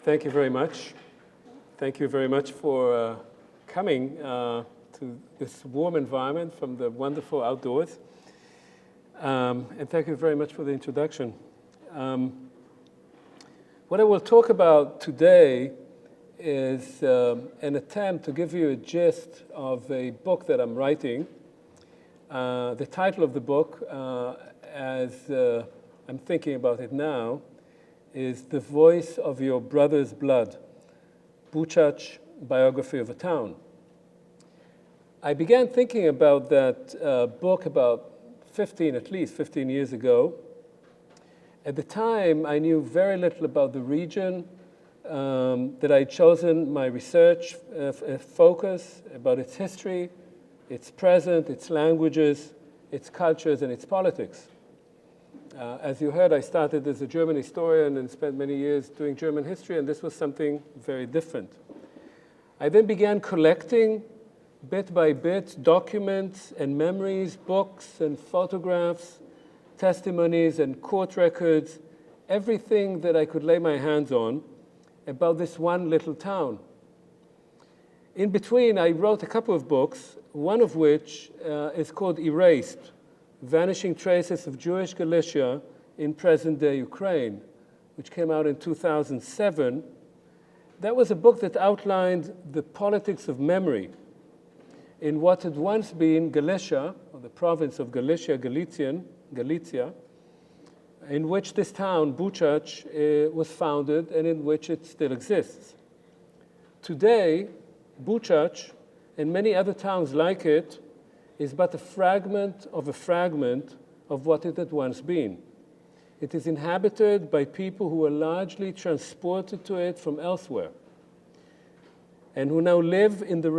Thank you very much. Thank you very much for coming to this warm environment from the wonderful outdoors. And thank you very much for the introduction. What I will talk about today is an attempt to give you a gist of a book that I'm writing. The title of the book, as I'm thinking about it now, is The Voice of Your Brother's Blood, Buchach, Biography of a Town. I began thinking about that book about at least 15 years ago. At the time, I knew very little about the region that I'd chosen my research focus, about its history, its present, its languages, its cultures, and its politics. As you heard, I started as a German historian and spent many years doing German history, and this was something very different. I then began collecting, bit by bit, documents and memories, books and photographs, testimonies and court records, everything that I could lay my hands on about this one little town. In between, I wrote a couple of books, one of which is called Erased, Vanishing Traces of Jewish Galicia in Present-Day Ukraine, which came out in 2007. That was a book that outlined the politics of memory in what had once been Galicia, or the province of Galicia, Galicia, in which this town, Buchach, was founded and in which it still exists. Today, Buchach and many other towns like it is but a fragment of what it had once been. It is inhabited by people who were largely transported to it from elsewhere and who now live in the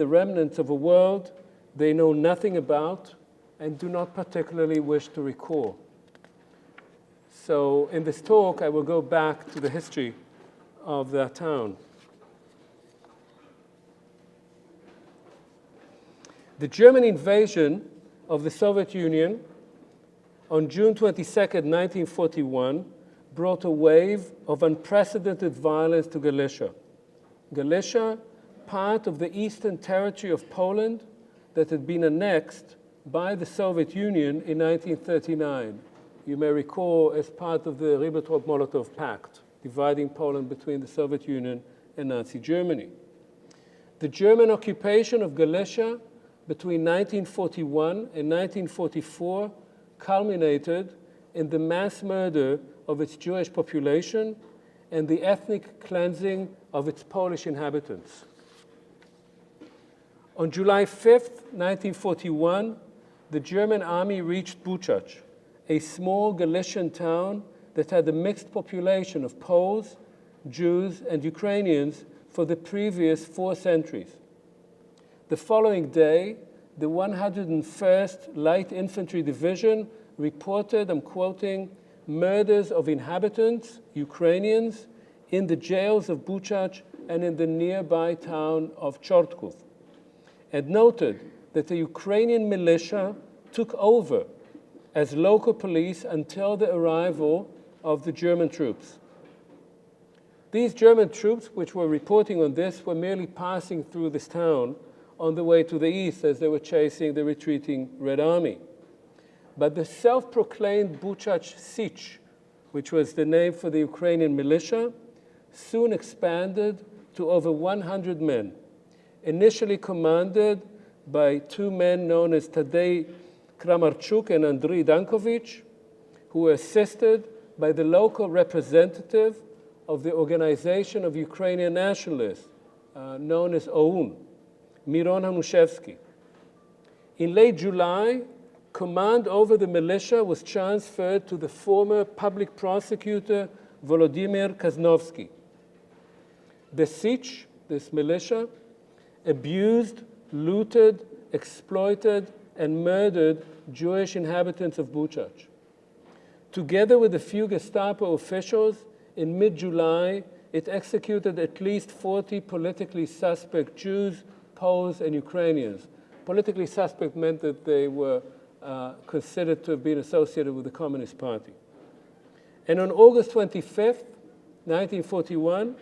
remnants of a world they know nothing about and do not particularly wish to recall. So in this talk, I will go back to the history of that town. The German invasion of the Soviet Union on June 22, 1941, brought a wave of unprecedented violence to Galicia. Galicia, part of the eastern territory of Poland that had been annexed by the Soviet Union in 1939. You may recall as part of the Ribbentrop-Molotov Pact, dividing Poland between the Soviet Union and Nazi Germany. The German occupation of Galicia between 1941 and 1944 culminated in the mass murder of its Jewish population and the ethnic cleansing of its Polish inhabitants. On July 5th, 1941, the German army reached Buchach, a small Galician town that had a mixed population of Poles, Jews, and Ukrainians for the previous 4 centuries. The following day, the 101st Light Infantry Division reported, I'm quoting, murders of inhabitants, Ukrainians, in the jails of Buchach and in the nearby town of Chortkov, and noted that the Ukrainian militia took over as local police until the arrival of the German troops. These German troops, which were reporting on this, were merely passing through this town on the way to the east as they were chasing the retreating Red Army. But the self-proclaimed Buchach Sich, which was the name for the Ukrainian militia, soon expanded to over 100 men, initially commanded by 2 men known as Tadej Kramarchuk and Andriy Dankovich, who were assisted by the local representative of the Organization of Ukrainian Nationalists, known as OUN, Miron Hanushevsky. In late July, command over the militia was transferred to the former public prosecutor Volodymyr Kaznovsky. The Sich, this militia, abused, looted, exploited, and murdered Jewish inhabitants of Buchach. Together with a few Gestapo officials, in mid-July, it executed at least 40 politically suspect Jews, Poles, and Ukrainians. Politically suspect meant that they were considered to have been associated with the Communist Party. And on August 25th, 1941,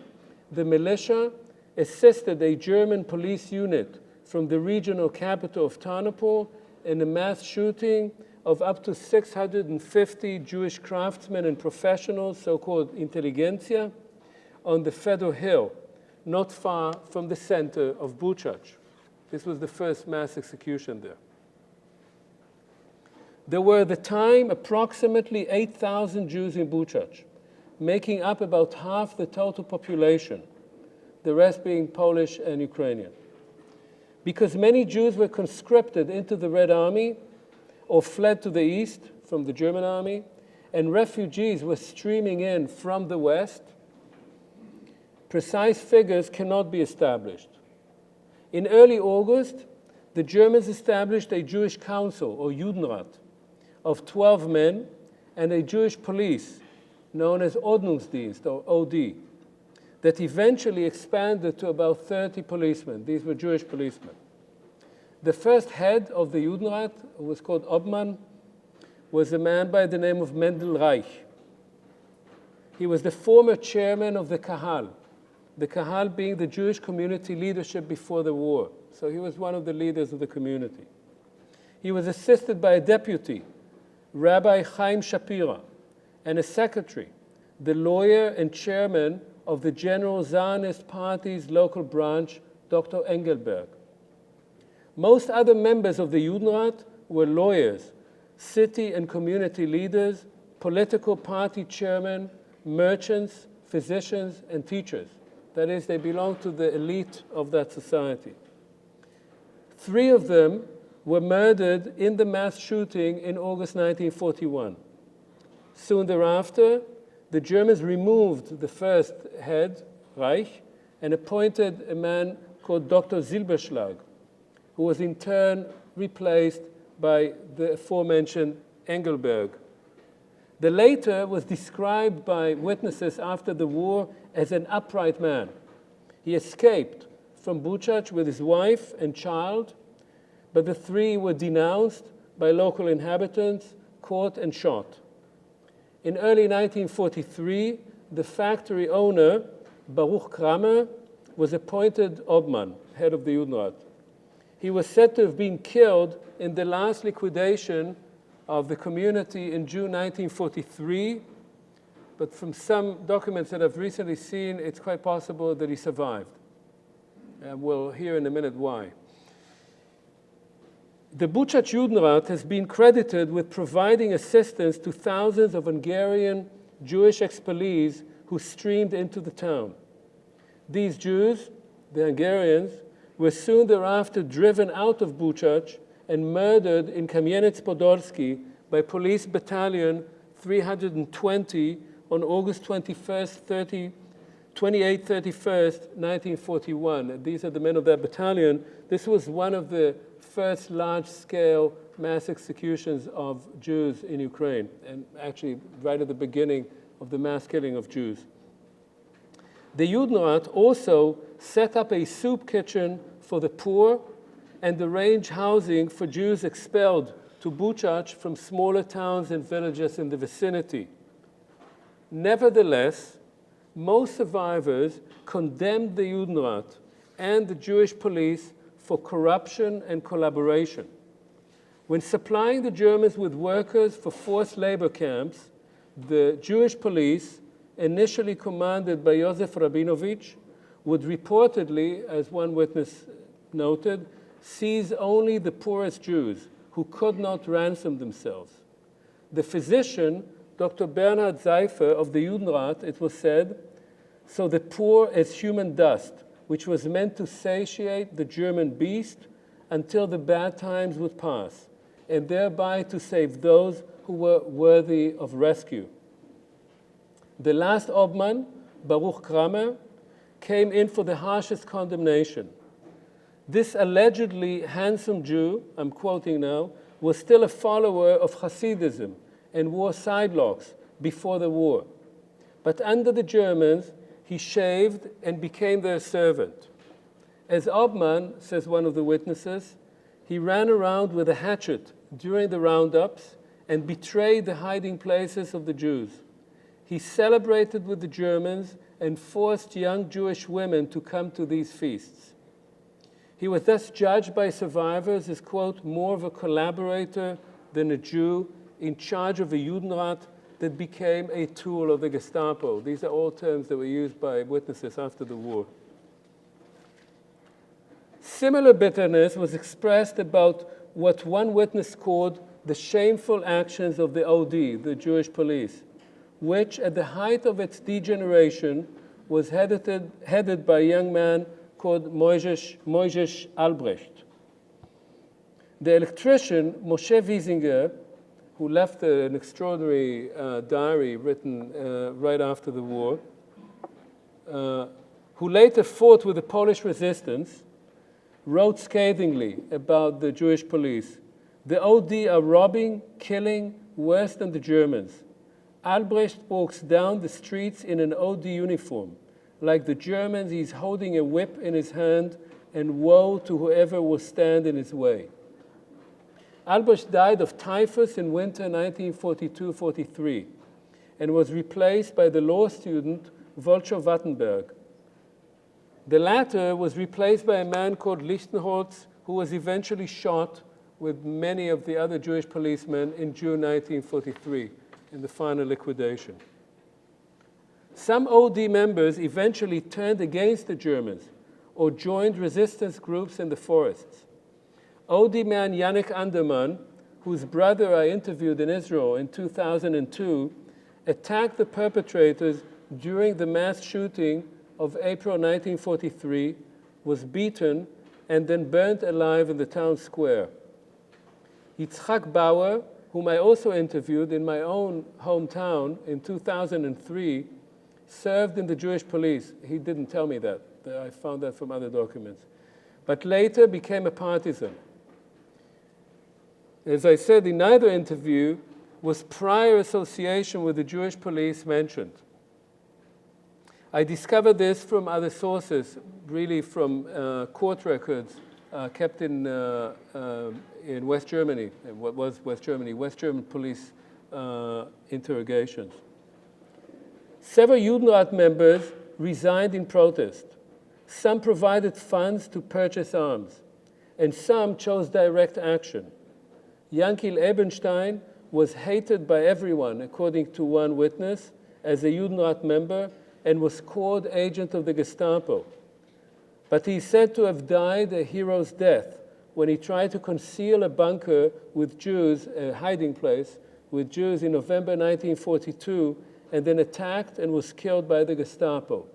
the militia assisted a German police unit from the regional capital of Tarnopol in a mass shooting of up to 650 Jewish craftsmen and professionals, so-called intelligentsia, on the Federal Hill, not far from the center of Buchach. This was the first mass execution there. There were at the time approximately 8,000 Jews in Buchach, making up about half the total population, the rest being Polish and Ukrainian. Because many Jews were conscripted into the Red Army or fled to the east from the German army, and refugees were streaming in from the west, precise figures cannot be established. In early August, the Germans established a Jewish council, or Judenrat, of 12 men and a Jewish police known as Ordnungsdienst, or OD, that eventually expanded to about 30 policemen. These were Jewish policemen. The first head of the Judenrat, who was called Obmann, was a man by the name of Mendel Reich. He was the former chairman of the Kahal being the Jewish community leadership before the war. So he was one of the leaders of the community. He was assisted by a deputy, Rabbi Chaim Shapira, and a secretary, the lawyer and chairman of the General Zionist Party's local branch, Dr. Engelberg. Most other members of the Judenrat were lawyers, city and community leaders, political party chairmen, merchants, physicians, and teachers. That is, they belonged to the elite of that society. 3 of them were murdered in the mass shooting in August 1941. Soon thereafter, the Germans removed the first head, Reich, and appointed a man called Dr. Silberschlag, who was in turn replaced by the aforementioned Engelberg. The latter was described by witnesses after the war as an upright man. He escaped from Buchach with his wife and child, but the 3 were denounced by local inhabitants, caught and shot. In early 1943, the factory owner, Baruch Kramer, was appointed Obmann, head of the Judenrat. He was said to have been killed in the last liquidation of the community in June 1943, but from some documents that I've recently seen, it's quite possible that he survived. And we'll hear in a minute why. The Buchach Judenrat has been credited with providing assistance to thousands of Hungarian Jewish expellees who streamed into the town. These Jews, the Hungarians, were soon thereafter driven out of Buchach and murdered in Kamieniec-Podolski by Police Battalion 320 on August 28, 31st, 1941. These are the men of that battalion. This was one of the first large-scale mass executions of Jews in Ukraine, and actually right at the beginning of the mass killing of Jews. The Judenrat also set up a soup kitchen for the poor and arranged housing for Jews expelled to Buchach from smaller towns and villages in the vicinity. Nevertheless, most survivors condemned the Judenrat and the Jewish police for corruption and collaboration. When supplying the Germans with workers for forced labor camps, the Jewish police, initially commanded by Yosef Rabinovich, would reportedly, as one witness noted, seize only the poorest Jews who could not ransom themselves. The physician, Dr. Bernhard Seifer of the Judenrat, it was said, saw the poor as human dust, which was meant to satiate the German beast until the bad times would pass, and thereby to save those who were worthy of rescue. The last Obmann, Baruch Kramer, came in for the harshest condemnation. This allegedly handsome Jew, I'm quoting now, was still a follower of Hasidism and wore sidelocks before the war. But under the Germans, he shaved and became their servant. As Obmann, says one of the witnesses, he ran around with a hatchet during the roundups and betrayed the hiding places of the Jews. he celebrated with the Germans and forced young Jewish women to come to these feasts. He was thus judged by survivors as, quote, more of a collaborator than a Jew in charge of a Judenrat that became a tool of the Gestapo. These are all terms that were used by witnesses after the war. Similar bitterness was expressed about what one witness called the shameful actions of the OD, the Jewish police, which at the height of its degeneration was headed by a young man called Moises Albrecht. The electrician, Moshe Wiesinger, who left an extraordinary diary written right after the war, who later fought with the Polish resistance, wrote scathingly about the Jewish police. The OD are robbing, killing, worse than the Germans. Albrecht walks down the streets in an OD uniform. Like the Germans, he's holding a whip in his hand, and woe to whoever will stand in his way. Albrecht died of typhus in winter 1942-43 and was replaced by the law student Volcho Wattenberg. The latter was replaced by a man called Lichtenholz, who was eventually shot with many of the other Jewish policemen in June 1943 in the final liquidation. Some OD members eventually turned against the Germans or joined resistance groups in the forests. OD man Yannick Anderman, whose brother I interviewed in Israel in 2002, attacked the perpetrators during the mass shooting of April 1943, was beaten, and then burnt alive in the town square. Yitzhak Bauer, whom I also interviewed in my own hometown in 2003, served in the Jewish police. He didn't tell me that. I found that from other documents. But later became a partisan. As I said, in neither interview was prior association with the Jewish police mentioned. I discovered this from other sources, really from court records kept in West Germany, what was West Germany, West German police interrogations. Several Judenrat members resigned in protest. Some provided funds to purchase arms, and some chose direct action. Yankel Ebenstein was hated by everyone, according to one witness, as a Judenrat member, and was called agent of the Gestapo. But he is said to have died a hero's death when he tried to conceal a bunker with Jews, a hiding place, with Jews in November 1942, and then attacked and was killed by the Gestapo.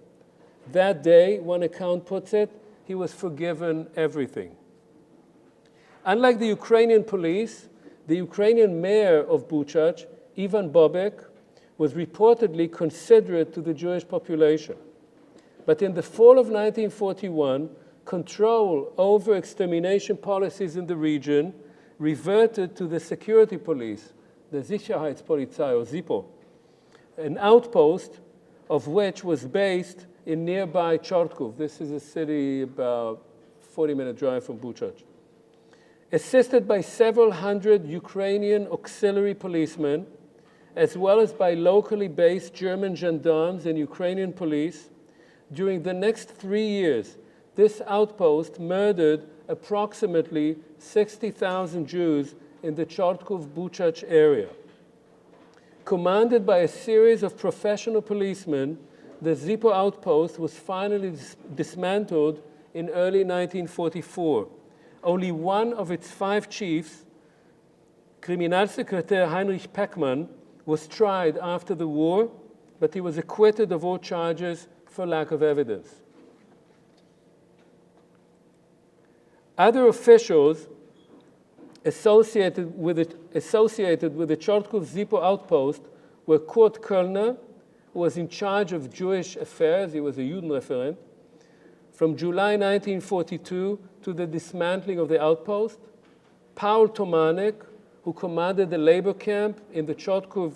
That day, one account puts it, he was forgiven everything. Unlike the Ukrainian police, the Ukrainian mayor of Buchach, Ivan Bobek, was reportedly considerate to the Jewish population. But in the fall of 1941, control over extermination policies in the region reverted to the security police, the Sicherheitspolizei, or Zippo, an outpost of which was based in nearby Charkov. This is a city about 40-minute drive from Buchach. Assisted by several hundred Ukrainian auxiliary policemen, as well as by locally based German gendarmes and Ukrainian police, during the next 3 years, this outpost murdered approximately 60,000 Jews in the Charkov-Buchach area. Commanded by a series of professional policemen, the Zippo outpost was finally dismantled in early 1944. Only one of its 5 chiefs, Kriminalsekretär Heinrich Peckmann, was tried after the war, but he was acquitted of all charges for lack of evidence. Other officials associated with the Charkov Zippo outpost were Kurt Kölner, who was in charge of Jewish affairs. He was a Judenreferent. From July 1942 to the dismantling of the outpost, Paul Tomanek, who commanded the labor camp in Charkov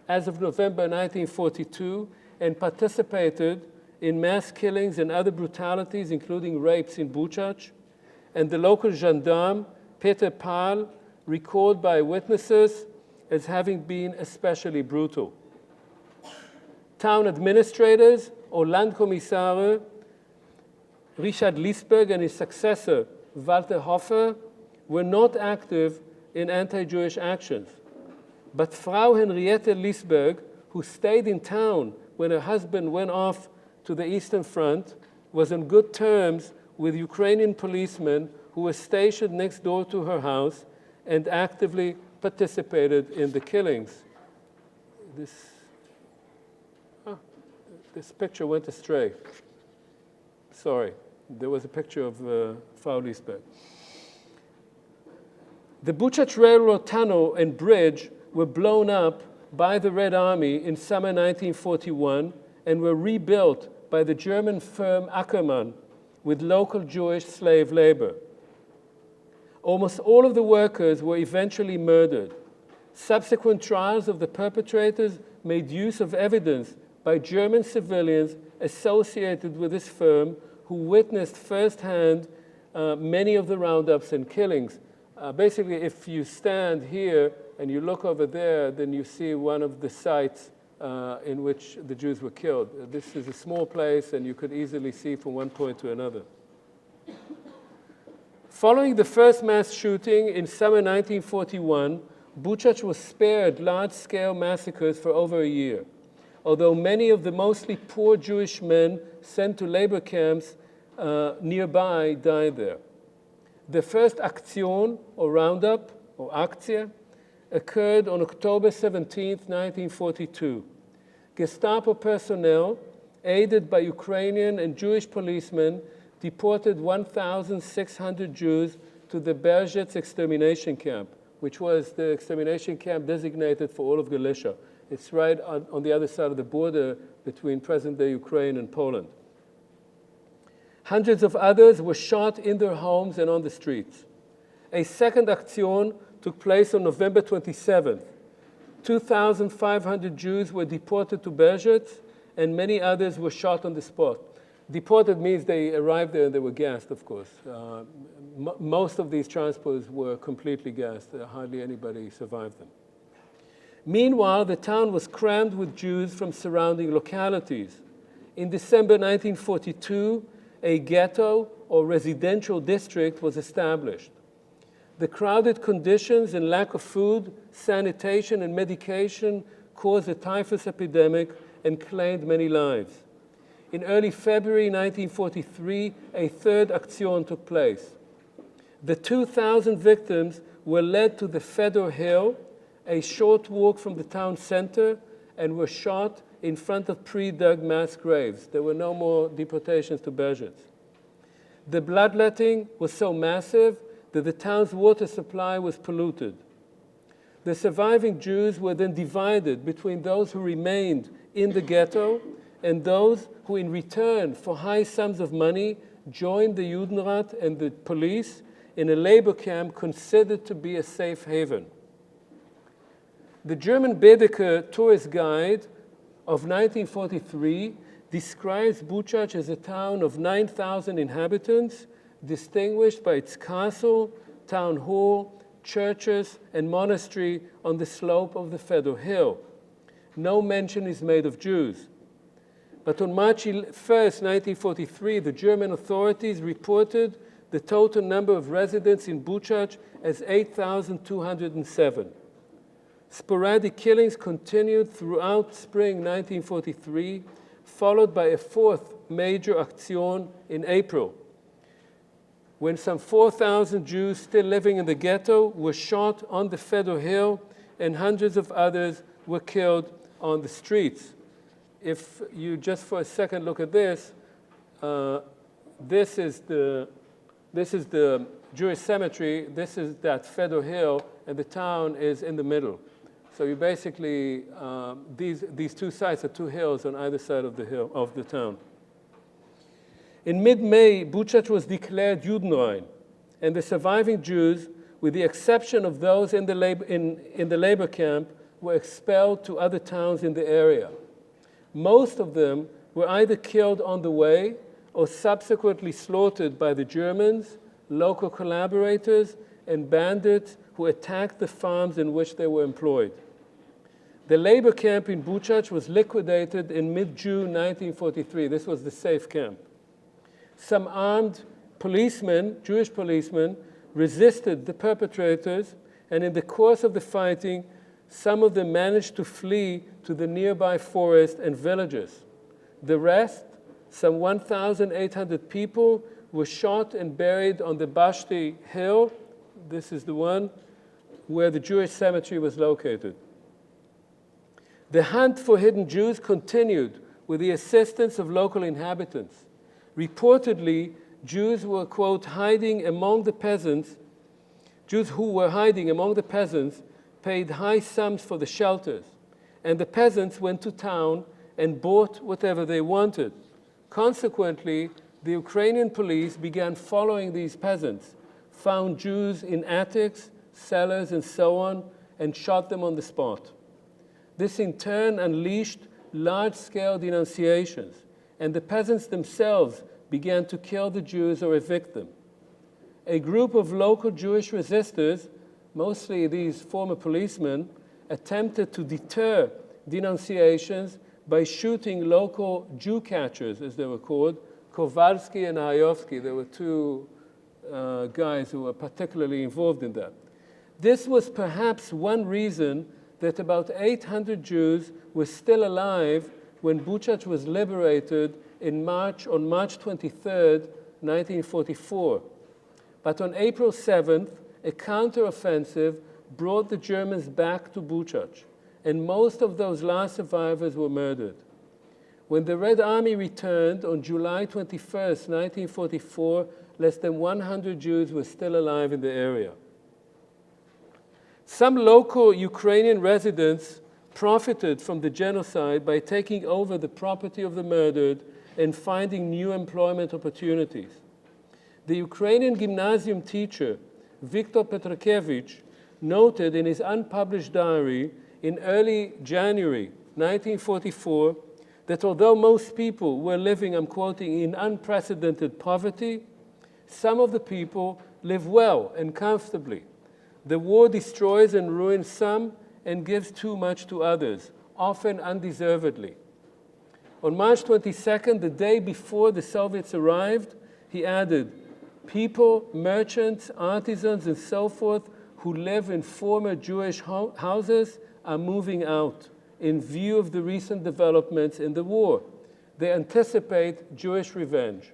as of November 1942 and participated in mass killings and other brutalities, including rapes in Buchach, and the local gendarme, Peter Pahl, recalled by witnesses as having been especially brutal. Town administrators, or Landkommissare, Richard Liesberg and his successor, Walter Hofer, were not active in anti-Jewish actions. But Frau Henriette Liesberg, who stayed in town when her husband went off to the Eastern Front, was on good terms with Ukrainian policemen who were stationed next door to her house and actively participated in the killings. This picture went astray. Sorry, there was a picture of Frau Liesberg. The Buchach Railroad Tunnel and Bridge were blown up by the Red Army in summer 1941 and were rebuilt by the German firm Ackermann with local Jewish slave labor. Almost all of the workers were eventually murdered. Subsequent trials of the perpetrators made use of evidence by German civilians associated with this firm who witnessed firsthand many of the roundups and killings. Basically, if you stand here and you look over there, then you see one of the sites in which the Jews were killed. This is a small place, and you could easily see from one point to another. Following the first mass shooting in summer 1941, Buchach was spared large-scale massacres for over a year, although many of the mostly poor Jewish men sent to labor camps nearby died there. The first Aktion, or roundup, or Aktie, occurred on October 17, 1942. Gestapo personnel, aided by Ukrainian and Jewish policemen, deported 1,600 Jews to the Berzhets extermination camp, which was the extermination camp designated for all of Galicia. It's right on the other side of the border between present-day Ukraine and Poland. Hundreds of others were shot in their homes and on the streets. A second Aktion took place on November 27th. 2,500 Jews were deported to Berzhets, and many others were shot on the spot. Deported means they arrived there and they were gassed, of course. Most of these transports were completely gassed. Hardly anybody survived them. Meanwhile, the town was crammed with Jews from surrounding localities. In December 1942, a ghetto, or residential district, was established. The crowded conditions and lack of food, sanitation, and medication caused a typhus epidemic and claimed many lives. In early February 1943, a third Aktion took place. The 2,000 victims were led to the Fedor Hill, a short walk from the town center, and were shot in front of pre-dug mass graves. There were no more deportations to Berzhets. The bloodletting was so massive that the town's water supply was polluted. The surviving Jews were then divided between those who remained in the ghetto and those who, in return for high sums of money, joined the Judenrat and the police in a labor camp considered to be a safe haven. The German Baedeker tourist guide of 1943 describes Buchach as a town of 9,000 inhabitants, distinguished by its castle, town hall, churches, and monastery on the slope of the Fedor Hill. No mention is made of Jews. But on March 1, 1943, the German authorities reported the total number of residents in Buchach as 8,207. Sporadic killings continued throughout spring 1943, followed by a fourth major Aktion in April, when some 4,000 Jews still living in the ghetto were shot on the Fedor Hill and hundreds of others were killed on the streets. If you just for a second look at this, this is the Jewish cemetery, this is that Fedor Hill, and the town is in the middle. So you basically, these two sites are two hills on either side of the hill of the town. In mid-May, Buchach was declared Judenrein, and the surviving Jews, with the exception of those in the labor camp, were expelled to other towns in the area. Most of them were either killed on the way or subsequently slaughtered by the Germans, local collaborators, and bandits who attacked the farms in which they were employed. The labor camp in Buchach was liquidated in mid-June 1943. This was the safe camp. Some armed policemen, Jewish policemen, resisted the perpetrators, and in the course of the fighting, some of them managed to flee to the nearby forest and villages. The rest, some 1,800 people, were shot and buried on the Bashti Hill. This is the one where the Jewish cemetery was located. The hunt for hidden Jews continued with the assistance of local inhabitants. Reportedly, Jews were, quote, hiding among the peasants. Jews who were hiding among the peasants paid high sums for the shelters, and the peasants went to town and bought whatever they wanted. Consequently, the Ukrainian police began following these peasants, found Jews in attics, cellars, and so on, and shot them on the spot. This in turn unleashed large-scale denunciations, and the peasants themselves began to kill the Jews or evict them. A group of local Jewish resistors, mostly these former policemen, attempted to deter denunciations by shooting local Jew catchers, as they were called, Kowalski and Hayovsky. There were two guys who were particularly involved in that. This was perhaps one reason that about 800 Jews were still alive when Buchach was liberated on March 23rd, 1944. But on April 7th, a counteroffensive brought the Germans back to Buchach, and most of those last survivors were murdered. When the Red Army returned on July 21st, 1944, less than 100 Jews were still alive in the area. Some local Ukrainian residents profited from the genocide by taking over the property of the murdered and finding new employment opportunities. The Ukrainian gymnasium teacher, Viktor Petrakevich, noted in his unpublished diary in early January 1944 that although most people were living, I'm quoting, in unprecedented poverty, some of the people live well and comfortably. The war destroys and ruins some and gives too much to others, often undeservedly. On March 22nd, the day before the Soviets arrived, he added, people, merchants, artisans, and so forth who live in former Jewish houses are moving out in view of the recent developments in the war. They anticipate Jewish revenge.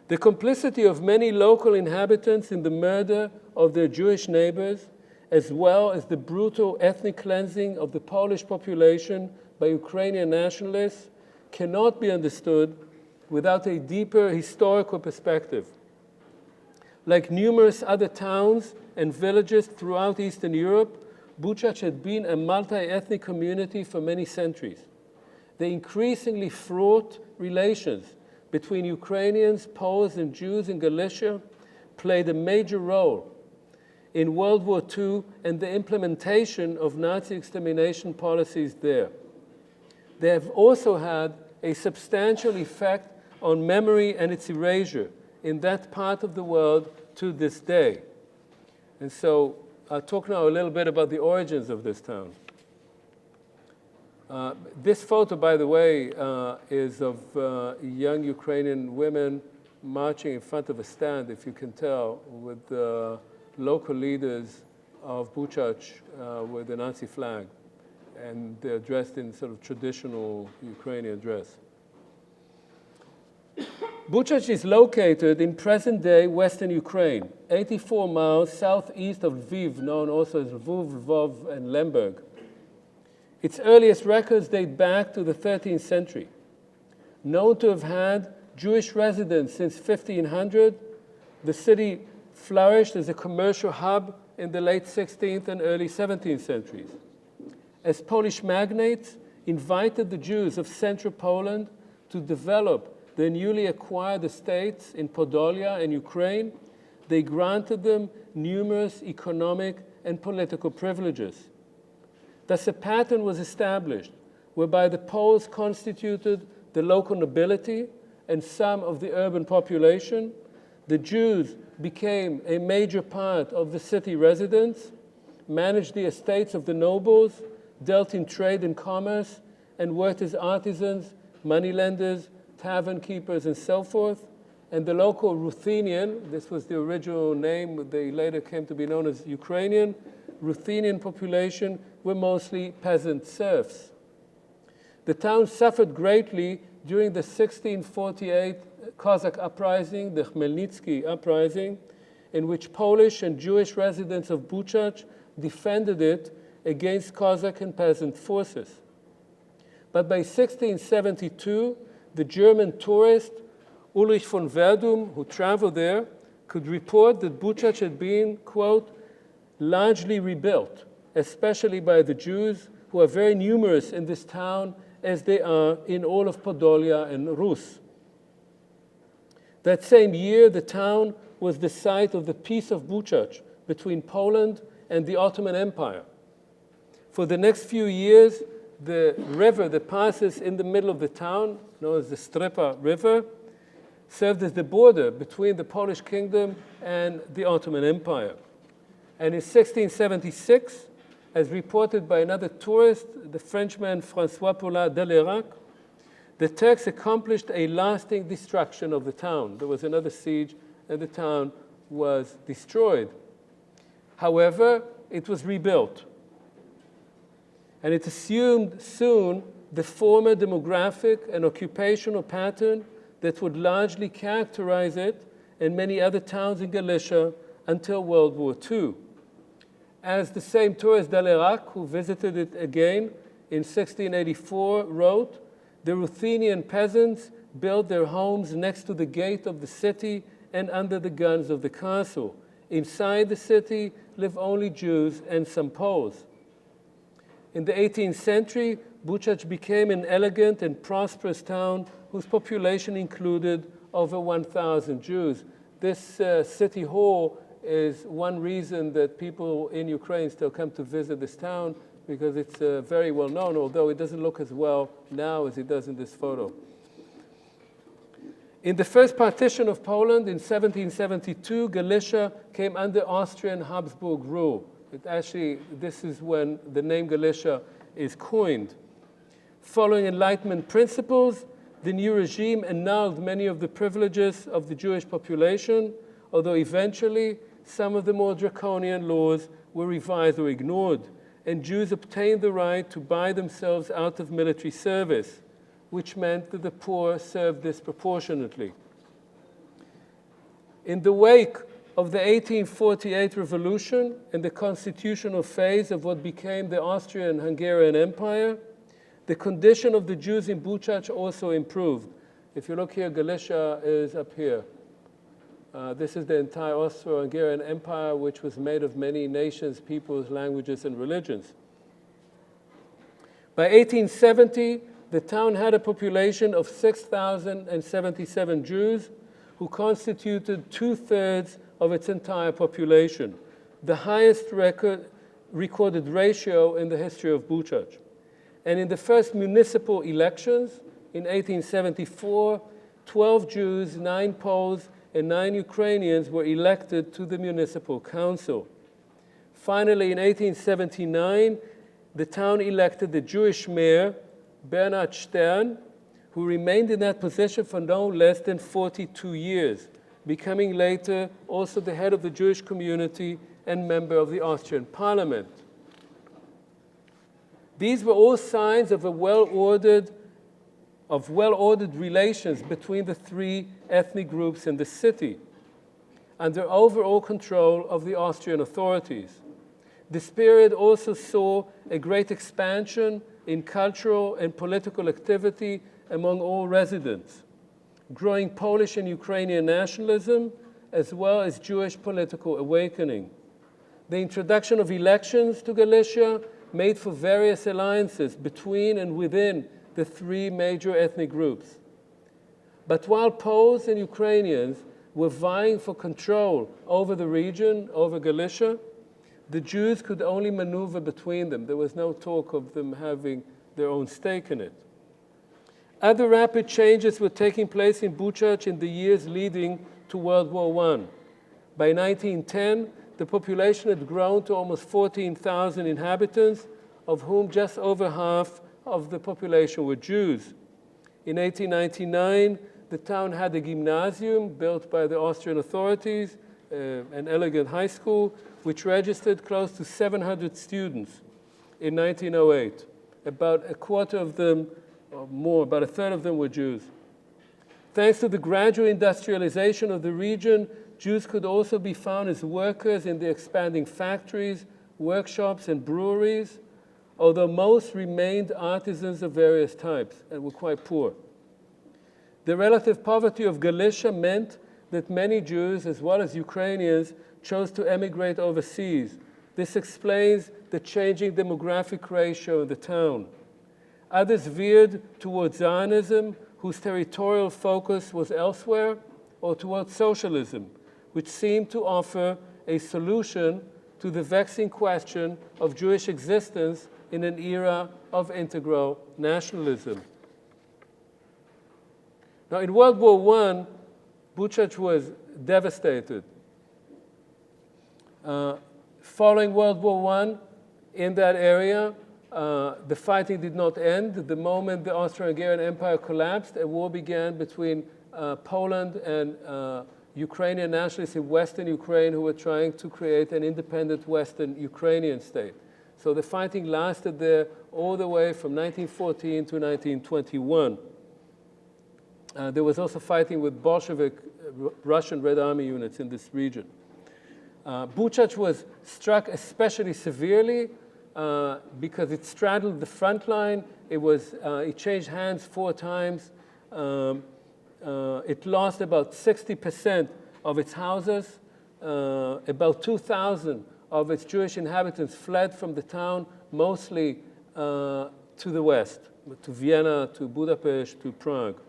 The complicity of many local inhabitants in the murder of their Jewish neighbors, as well as the brutal ethnic cleansing of the Polish population by Ukrainian nationalists, cannot be understood without a deeper historical perspective. Like numerous other towns and villages throughout Eastern Europe, Buchach had been a multi-ethnic community for many centuries. The increasingly fraught relations between Ukrainians, Poles, and Jews in Galicia played a major role in World War II and the implementation of Nazi extermination policies there. They have also had a substantial effect on memory and its erasure in that part of the world to this day. And so I'll talk now a little bit about the origins of this town. This photo, by the way, is of young Ukrainian women marching in front of a stand, if you can tell, with the local leaders of Buchach with the Nazi flag. And they're dressed in sort of traditional Ukrainian dress. Buchach is located in present-day Western Ukraine, 84 miles southeast of Lviv, known also as Lvov, Lvov, and Lemberg. Its earliest records date back to the 13th century. Known to have had Jewish residents since 1500, the city flourished as a commercial hub in the late 16th and early 17th centuries. As Polish magnates invited the Jews of central Poland to develop their newly acquired estates in Podolia and Ukraine, they granted them numerous economic and political privileges. Thus a pattern was established whereby the Poles constituted the local nobility and some of the urban population. The Jews became a major part of the city residents, managed the estates of the nobles, dealt in trade and commerce, and worked as artisans, moneylenders, tavern keepers, and so forth. And the local Ruthenian, this was the original name, they later came to be known as Ukrainian, Ruthenian population were mostly peasant serfs. The town suffered greatly during the 1648 Cossack uprising, the Khmelnytsky uprising, in which Polish and Jewish residents of Buchach defended it against Cossack and peasant forces. But by 1672, the German tourist Ulrich von Verdum, who traveled there, could report that Buchach had been, quote, largely rebuilt, especially by the Jews, who are very numerous in this town as they are in all of Podolia and Rus. That same year, the town was the site of the Peace of Buchach between Poland and the Ottoman Empire. For the next few years, the river that passes in the middle of the town, known as the Strepa River, served as the border between the Polish kingdom and the Ottoman Empire. And in 1676, as reported by another tourist, the Frenchman François Paulin Delerac, the Turks accomplished a lasting destruction of the town. There was another siege and the town was destroyed. However, it was rebuilt. And it assumed soon the former demographic and occupational pattern that would largely characterize it and many other towns in Galicia until World War II. As the same tourist Delerac, who visited it again in 1684, wrote, the Ruthenian peasants built their homes next to the gate of the city and under the guns of the castle. Inside the city live only Jews and some Poles. In the 18th century, Buchach became an elegant and prosperous town whose population included over 1,000 Jews. This city hall is one reason that people in Ukraine still come to visit this town, because it's very well known, although it doesn't look as well now as it does in this photo. In the first partition of Poland in 1772, Galicia came under Austrian Habsburg rule. This is when the name Galicia is coined. Following Enlightenment principles, the new regime annulled many of the privileges of the Jewish population, although eventually some of the more draconian laws were revised or ignored, and Jews obtained the right to buy themselves out of military service, which meant that the poor served disproportionately. In the wake of the 1848 revolution and the constitutional phase of what became the Austrian-Hungarian Empire, the condition of the Jews in Buchach also improved. If you look here, Galicia is up here. This is the entire Austro-Hungarian Empire, which was made of many nations, peoples, languages, and religions. By 1870, the town had a population of 6,077 Jews, who constituted 2/3 of its entire population, the highest recorded ratio in the history of Buchach. And in the first municipal elections in 1874, 12 Jews, 9 Poles, and 9 Ukrainians were elected to the municipal council. Finally, in 1879, the town elected the Jewish mayor, Bernhard Stern, who remained in that position for no less than 42 years, becoming later also the head of the Jewish community and member of the Austrian parliament. These were all signs of well-ordered relations between the three ethnic groups in the city, under overall control of the Austrian authorities. This period also saw a great expansion in cultural and political activity among all residents, growing Polish and Ukrainian nationalism, as well as Jewish political awakening. The introduction of elections to Galicia made for various alliances between and within the three major ethnic groups. But while Poles and Ukrainians were vying for control over the region, over Galicia, the Jews could only maneuver between them. There was no talk of them having their own stake in it. Other rapid changes were taking place in Buchach in the years leading to World War I. By 1910, the population had grown to almost 14,000 inhabitants, of whom just over half of the population were Jews. In 1899, the town had a gymnasium built by the Austrian authorities, an elegant high school, which registered close to 700 students in 1908. About a quarter of them, or more, about a third of them were Jews. Thanks to the gradual industrialization of the region, Jews could also be found as workers in the expanding factories, workshops, and breweries, although most remained artisans of various types and were quite poor. The relative poverty of Galicia meant that many Jews, as well as Ukrainians, chose to emigrate overseas. This explains the changing demographic ratio in the town. Others veered towards Zionism, whose territorial focus was elsewhere, or towards socialism, which seemed to offer a solution to the vexing question of Jewish existence in an era of integral nationalism. Now, in World War I, Buchach was devastated. Following World War I, in that area, the fighting did not end. The moment the Austro-Hungarian Empire collapsed, a war began between Poland and Ukrainian nationalists in Western Ukraine who were trying to create an independent Western Ukrainian state. So the fighting lasted there all the way from 1914 to 1921. There was also fighting with Bolshevik Russian Red Army units in this region. Buchach was struck especially severely because it straddled the front line. It changed hands 4 times. It lost about 60% of its houses. About 2,000 of its Jewish inhabitants fled from the town, mostly to the west, to Vienna, to Budapest, to Prague.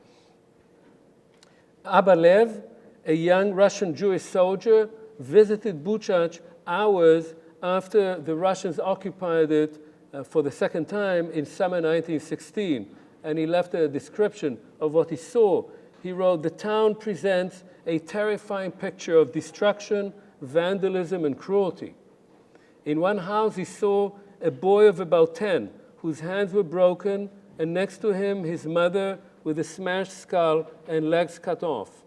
Abba Lev, a young Russian Jewish soldier, visited Buchach hours after the Russians occupied it for the second time in summer 1916, and he left a description of what he saw. He wrote, "The town presents a terrifying picture of destruction, vandalism, and cruelty. In one house he saw a boy of about 10 whose hands were broken, and next to him his mother with a smashed skull and legs cut off.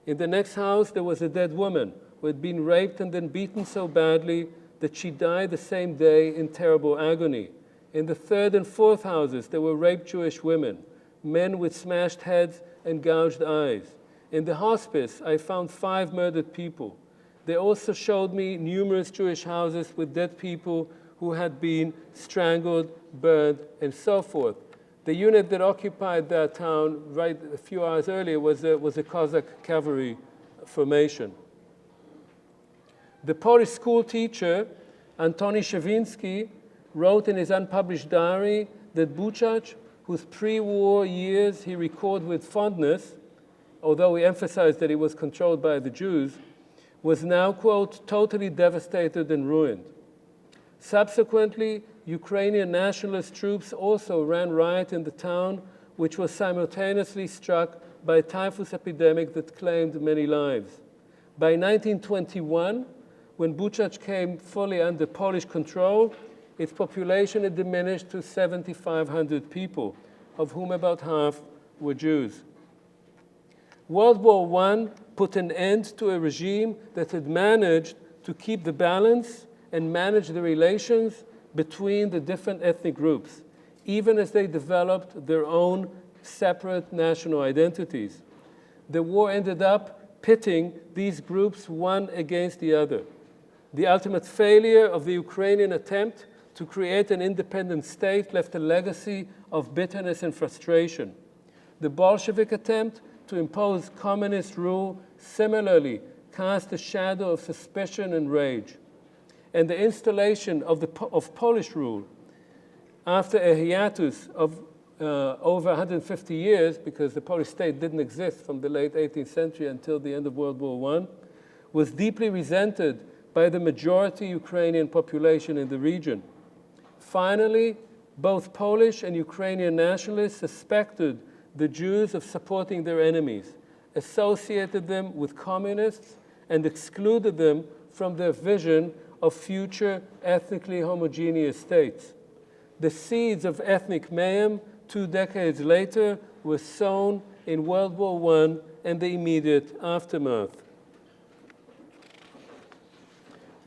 In the next house there was a dead woman who had been raped and then beaten so badly that she died the same day in terrible agony. In the third and fourth houses there were raped Jewish women, men with smashed heads and gouged eyes. In the hospice I found 5 murdered people. They also showed me numerous Jewish houses with dead people who had been strangled, burned, and so forth." The unit that occupied that town right a few hours earlier was a Cossack cavalry formation. The Polish school teacher, Antoni Shavinsky, wrote in his unpublished diary that Buchach, whose pre-war years he recalled with fondness, although he emphasized that he was controlled by the Jews, was now, quote, "totally devastated and ruined." Subsequently, Ukrainian nationalist troops also ran riot in the town, which was simultaneously struck by a typhus epidemic that claimed many lives. By 1921, when Buchach came fully under Polish control, its population had diminished to 7,500 people, of whom about half were Jews. World War I put an end to a regime that had managed to keep the balance and manage the relations between the different ethnic groups, even as they developed their own separate national identities. The war ended up pitting these groups one against the other. The ultimate failure of the Ukrainian attempt to create an independent state left a legacy of bitterness and frustration. The Bolshevik attempt to impose communist rule similarly cast a shadow of suspicion and rage. And the installation of Polish rule after a hiatus of over 150 years, because the Polish state didn't exist from the late 18th century until the end of World War I, was deeply resented by the majority Ukrainian population in the region. Finally, both Polish and Ukrainian nationalists suspected the Jews of supporting their enemies, associated them with communists, and excluded them from their vision of future ethnically homogeneous states. The seeds of ethnic mayhem 2 decades later were sown in World War I and the immediate aftermath.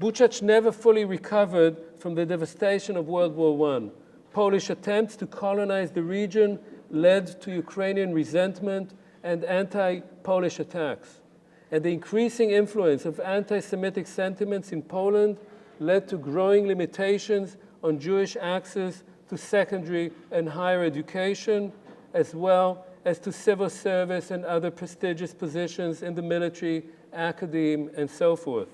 Buchach never fully recovered from the devastation of World War I. Polish attempts to colonize the region led to Ukrainian resentment and anti-Polish attacks. And the increasing influence of anti-Semitic sentiments in Poland led to growing limitations on Jewish access to secondary and higher education, as well as to civil service and other prestigious positions in the military, academe, and so forth.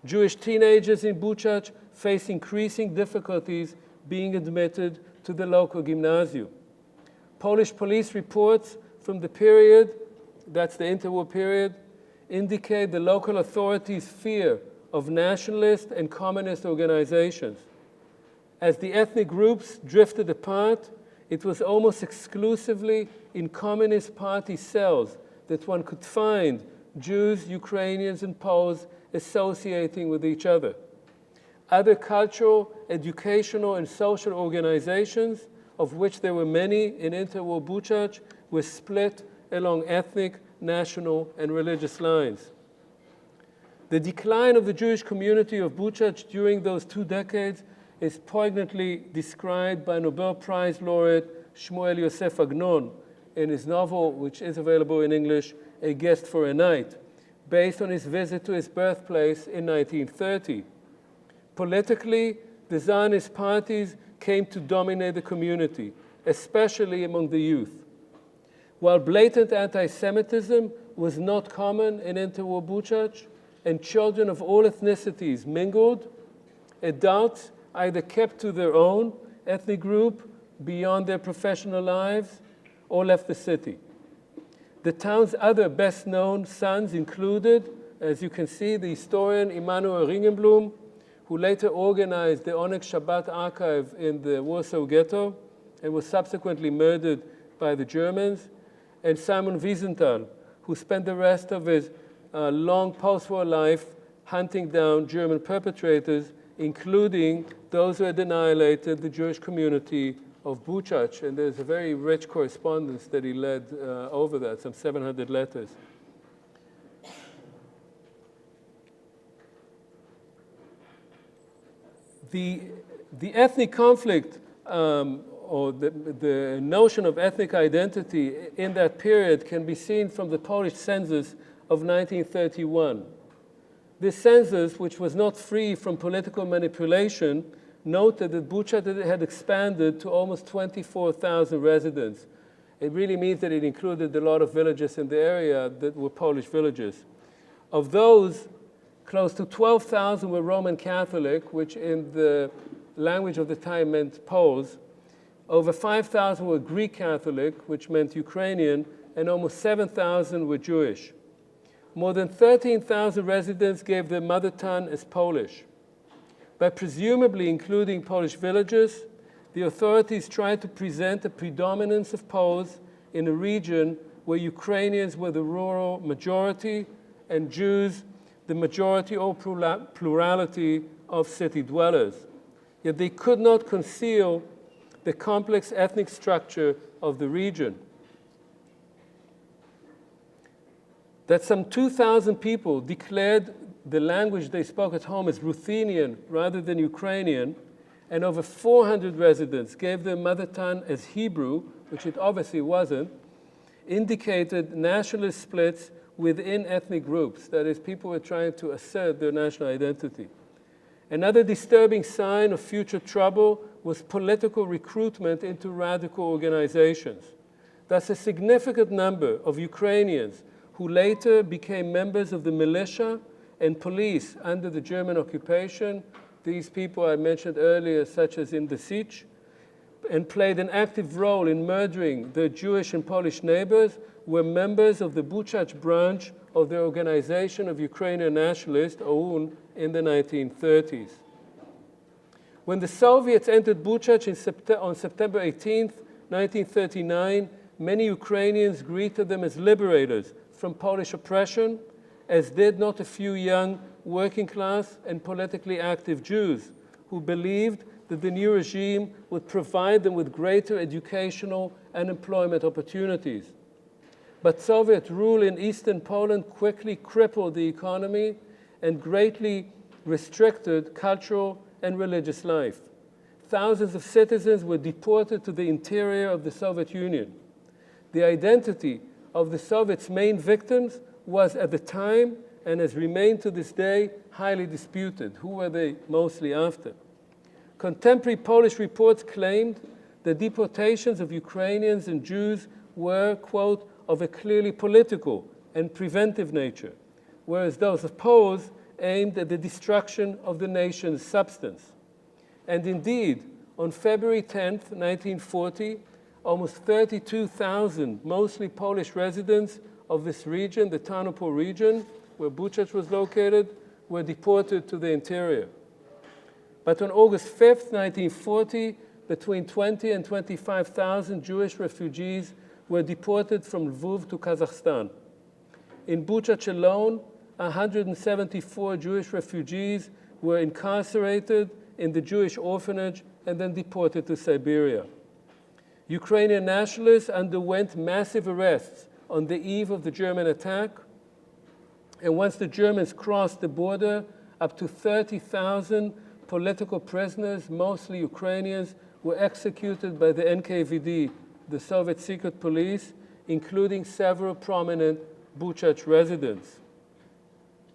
Jewish teenagers in Buchach face increasing difficulties being admitted to the local gymnasium. Polish police reports from the period, that's the interwar period, indicate the local authorities' fear of nationalist and communist organizations. As the ethnic groups drifted apart, it was almost exclusively in Communist Party cells that one could find Jews, Ukrainians, and Poles associating with each other. Other cultural, educational, and social organizations, of which there were many in interwar Buchach, were split along ethnic, national, and religious lines. The decline of the Jewish community of Buchach during those 2 decades is poignantly described by Nobel Prize laureate Shmuel Yosef Agnon in his novel, which is available in English, A Guest for a Night, based on his visit to his birthplace in 1930. Politically, the Zionist parties came to dominate the community, especially among the youth. While blatant anti-Semitism was not common in interwar Buchach, and children of all ethnicities mingled, adults either kept to their own ethnic group beyond their professional lives or left the city. The town's other best-known sons included, as you can see, the historian Immanuel Ringenblum, who later organized the Oneg Shabbat archive in the Warsaw Ghetto and was subsequently murdered by the Germans, and Simon Wiesenthal, who spent the rest of his long post-war life hunting down German perpetrators, including those who had annihilated the Jewish community of Buchach. And there's a very rich correspondence that he led over that, some 700 letters. The ethnic conflict, or the notion of ethnic identity in that period can be seen from the Polish census of 1931. This census, which was not free from political manipulation, noted that Buchach had expanded to almost 24,000 residents. It really means that it included a lot of villages in the area that were Polish villages. Of those, close to 12,000 were Roman Catholic, which in the language of the time meant Poles. Over 5,000 were Greek Catholic, which meant Ukrainian, and almost 7,000 were Jewish. More than 13,000 residents gave their mother tongue as Polish. By presumably including Polish villages, the authorities tried to present a predominance of Poles in a region where Ukrainians were the rural majority and Jews the majority or plurality of city dwellers. Yet they could not conceal the complex ethnic structure of the region. That some 2,000 people declared the language they spoke at home as Ruthenian rather than Ukrainian, and over 400 residents gave their mother tongue as Hebrew, which it obviously wasn't, indicated nationalist splits within ethnic groups. That is, people were trying to assert their national identity. Another disturbing sign of future trouble was political recruitment into radical organizations. Thus, a significant number of Ukrainians who later became members of the militia and police under the German occupation, these people I mentioned earlier, such as in the Sich, and played an active role in murdering their Jewish and Polish neighbors, were members of the Buchach branch of the Organization of Ukrainian Nationalists, OUN, in the 1930s. When the Soviets entered Buchach on September 18, 1939, many Ukrainians greeted them as liberators from Polish oppression, as did not a few young working class, and politically active Jews who believed that the new regime would provide them with greater educational and employment opportunities. But Soviet rule in Eastern Poland quickly crippled the economy and greatly restricted cultural and religious life. Thousands of citizens were deported to the interior of the Soviet Union. The identity of the Soviets' main victims was at the time, and has remained to this day, highly disputed. Who were they mostly after? Contemporary Polish reports claimed the deportations of Ukrainians and Jews were, quote, of a clearly political and preventive nature, whereas those opposed aimed at the destruction of the nation's substance. And indeed, on February 10th, 1940, almost 32,000 mostly Polish residents of this region, the Tarnopol region, where Buchach was located, were deported to the interior. But on August 5th, 1940, between 20 and 25,000 Jewish refugees were deported from Lviv to Kazakhstan. In Buchach alone, 174 Jewish refugees were incarcerated in the Jewish orphanage and then deported to Siberia. Ukrainian nationalists underwent massive arrests on the eve of the German attack, and once the Germans crossed the border, up to 30,000 political prisoners, mostly Ukrainians, were executed by the NKVD, the Soviet secret police, including several prominent Buchach residents.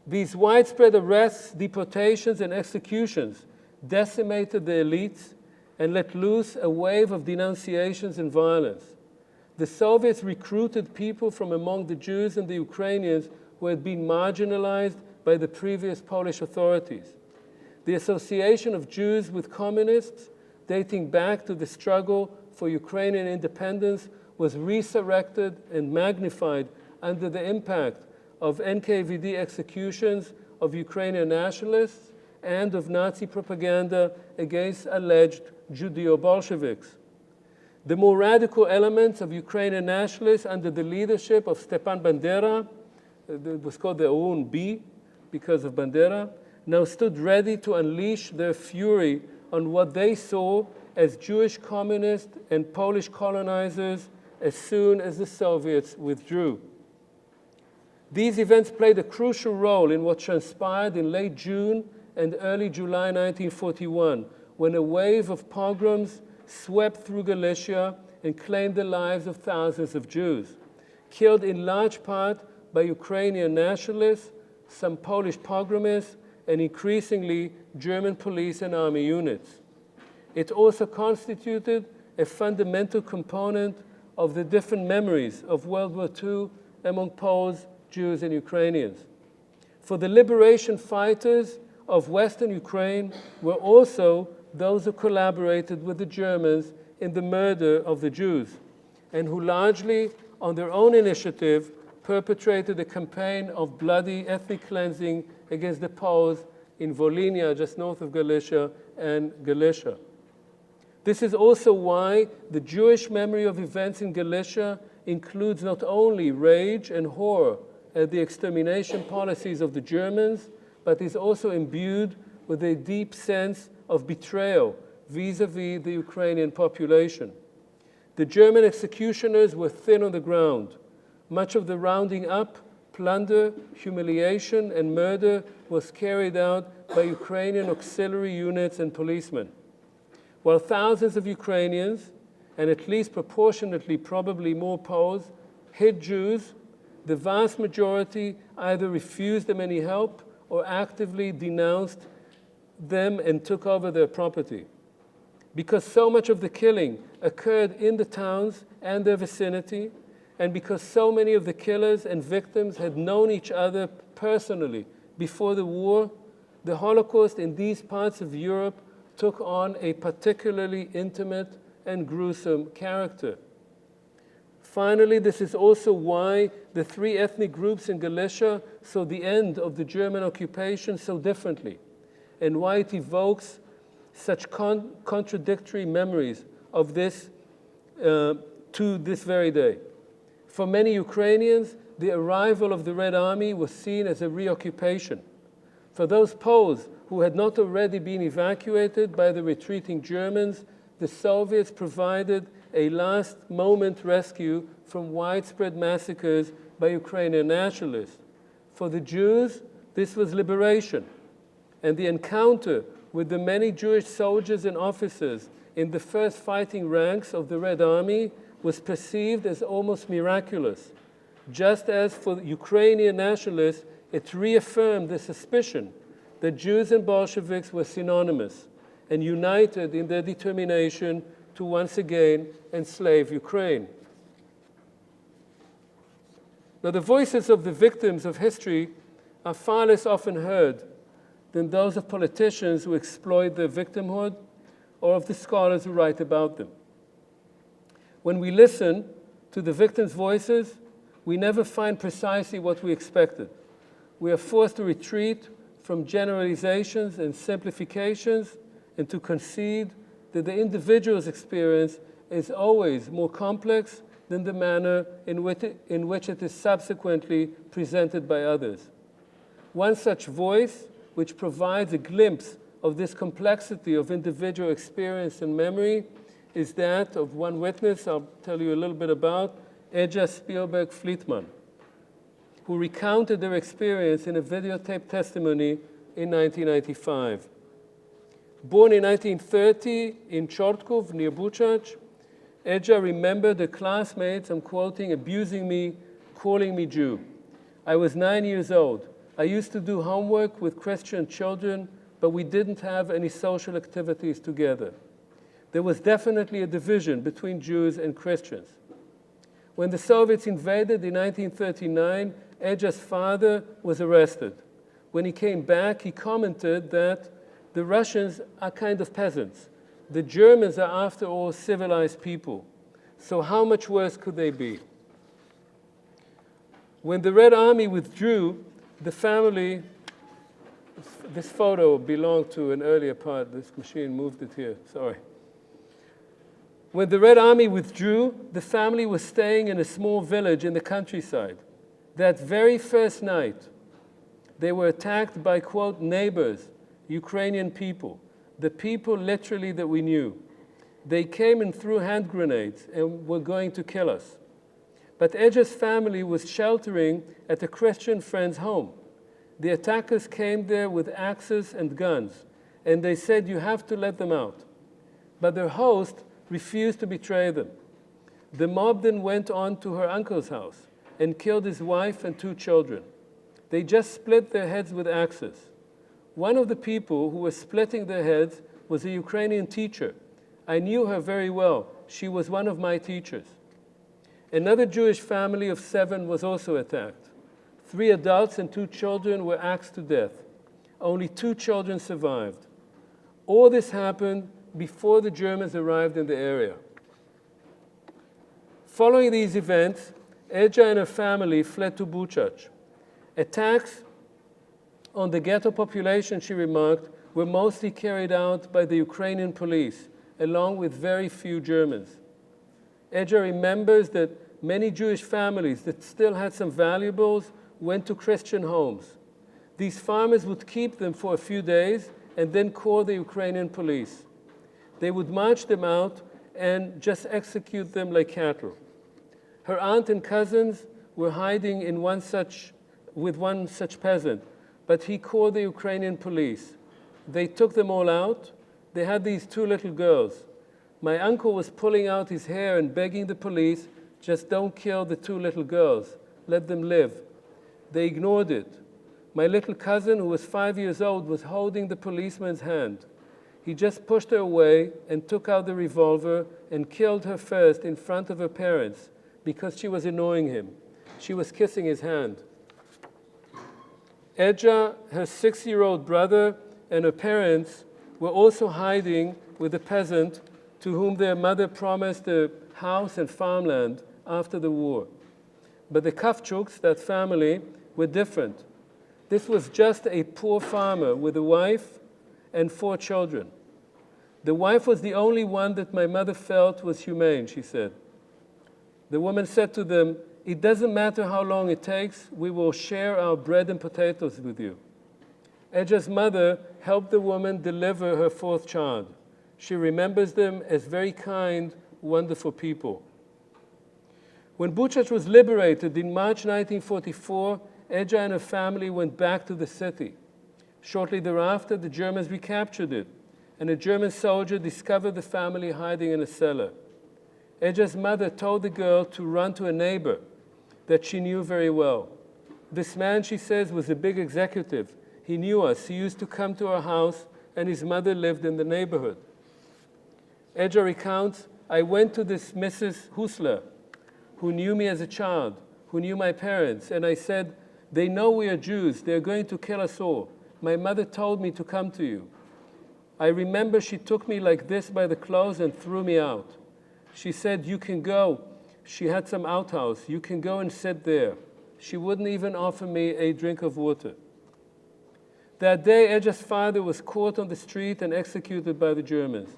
These widespread arrests, deportations, and executions decimated the elites and let loose a wave of denunciations and violence. The Soviets recruited people from among the Jews and the Ukrainians who had been marginalized by the previous Polish authorities. The association of Jews with communists, dating back to the struggle for Ukrainian independence, was resurrected and magnified under the impact of NKVD executions of Ukrainian nationalists and of Nazi propaganda against alleged Judeo-Bolsheviks. The more radical elements of Ukrainian nationalists under the leadership of Stepan Bandera, it was called the OUN-B because of Bandera, now stood ready to unleash their fury on what they saw as Jewish communists and Polish colonizers as soon as the Soviets withdrew. These events played a crucial role in what transpired in late June and early July 1941, when a wave of pogroms swept through Galicia and claimed the lives of thousands of Jews, killed in large part by Ukrainian nationalists, some Polish pogromists, and increasingly German police and army units. It also constituted a fundamental component of the different memories of World War II among Poles, Jews, and Ukrainians. For the liberation fighters of Western Ukraine were also those who collaborated with the Germans in the murder of the Jews, and who largely, on their own initiative, perpetrated a campaign of bloody ethnic cleansing against the Poles in Volhynia, just north of Galicia, and Galicia. This is also why the Jewish memory of events in Galicia includes not only rage and horror at the extermination policies of the Germans, but is also imbued with a deep sense of betrayal vis-à-vis the Ukrainian population. The German executioners were thin on the ground. Much of the rounding up, plunder, humiliation, and murder was carried out by Ukrainian auxiliary units and policemen. While thousands of Ukrainians, and at least proportionately probably more Poles, hid Jews, the vast majority either refused them any help or actively denounced them and took over their property. Because so much of the killing occurred in the towns and their vicinity, and because so many of the killers and victims had known each other personally before the war, the Holocaust in these parts of Europe took on a particularly intimate and gruesome character. Finally, this is also why the three ethnic groups in Galicia saw the end of the German occupation so differently, and why it evokes such contradictory memories of this to this very day. For many Ukrainians, the arrival of the Red Army was seen as a reoccupation. For those Poles who had not already been evacuated by the retreating Germans, the Soviets provided a last-moment rescue from widespread massacres by Ukrainian nationalists. For the Jews, this was liberation, and the encounter with the many Jewish soldiers and officers in the first fighting ranks of the Red Army was perceived as almost miraculous, just as for Ukrainian nationalists, it reaffirmed the suspicion that Jews and Bolsheviks were synonymous and united in their determination to once again enslave Ukraine. Now, the voices of the victims of history are far less often heard than those of politicians who exploit their victimhood or of the scholars who write about them. When we listen to the victims' voices, we never find precisely what we expected. We are forced to retreat from generalizations and simplifications and to concede that the individual's experience is always more complex than the manner in which it is subsequently presented by others. One such voice, which provides a glimpse of this complexity of individual experience and memory, is that of one witness I'll tell you a little bit about, Eja Spielberg-Flietman, who recounted their experience in a videotaped testimony in 1995. Born in 1930 in Chortkov, near Buchach, Eja remembered her classmates, I'm quoting, abusing me, calling me Jew. I was 9 years old. I used to do homework with Christian children, but we didn't have any social activities together. There was definitely a division between Jews and Christians. When the Soviets invaded in 1939, Eja's father was arrested. When he came back, he commented that the Russians are kind of peasants. The Germans are, after all, civilized people. So how much worse could they be? When the Red Army withdrew, the family, this photo belonged to an earlier part. This machine moved it here, sorry. When the Red Army withdrew, the family was staying in a small village in the countryside. That very first night, they were attacked by, quote, neighbors, Ukrainian people, the people literally that we knew. They came and threw hand grenades and were going to kill us. But Eja's family was sheltering at a Christian friend's home. The attackers came there with axes and guns, and they said, you have to let them out. But their host refused to betray them. The mob then went on to her uncle's house and killed his wife and 2 children. They just split their heads with axes. One of the people who were splitting their heads was a Ukrainian teacher. I knew her very well. She was one of my teachers. Another Jewish family of 7 was also attacked. 3 adults and 2 children were axed to death. Only 2 children survived. All this happened before the Germans arrived in the area. Following these events, Eja and her family fled to Buchach. Attacks on the ghetto population, she remarked, were mostly carried out by the Ukrainian police, along with very few Germans. Eja remembers that many Jewish families that still had some valuables went to Christian homes. These farmers would keep them for a few days and then call the Ukrainian police. They would march them out and just execute them like cattle. Her aunt and cousins were hiding in with one such peasant, but he called the Ukrainian police. They took them all out. They had these 2 little girls. My uncle was pulling out his hair and begging the police, just don't kill the 2 little girls. Let them live. They ignored it. My little cousin, who was 5 years old, was holding the policeman's hand. He just pushed her away and took out the revolver and killed her first in front of her parents because she was annoying him. She was kissing his hand. Eja, her 6-year-old brother, and her parents were also hiding with a peasant to whom their mother promised a house and farmland after the war. But the Kavchuks, that family, were different. This was just a poor farmer with a wife and 4 children. The wife was the only one that my mother felt was humane, she said. The woman said to them, it doesn't matter how long it takes, we will share our bread and potatoes with you. Edja's mother helped the woman deliver her fourth child. She remembers them as very kind, wonderful people. When Buchach was liberated in March 1944, Edja and her family went back to the city. Shortly thereafter, the Germans recaptured it, and a German soldier discovered the family hiding in a cellar. Edja's mother told the girl to run to a neighbor that she knew very well. This man, she says, was a big executive. He knew us. He used to come to our house, and his mother lived in the neighborhood. Edja recounts, I went to this Mrs. Husler, who knew me as a child, who knew my parents, and I said, they know we are Jews. They're going to kill us all. My mother told me to come to you. I remember she took me like this by the clothes and threw me out. She said, you can go. She had some outhouse. You can go and sit there. She wouldn't even offer me a drink of water. That day, Edja's father was caught on the street and executed by the Germans.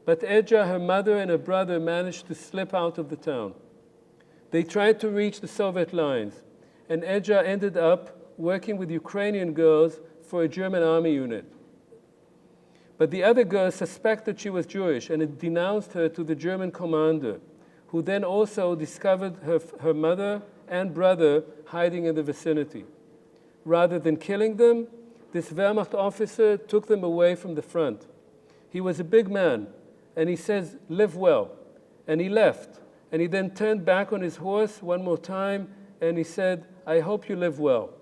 But Edja, her mother, and her brother managed to slip out of the town. They tried to reach the Soviet lines, and Edja ended up working with Ukrainian girls for a German army unit. But the other girls suspected she was Jewish and it denounced her to the German commander, who then also discovered her mother and brother hiding in the vicinity. Rather than killing them, this Wehrmacht officer took them away from the front. He was a big man, and he says, live well. And he left. And he then turned back on his horse one more time, and he said, I hope you live well.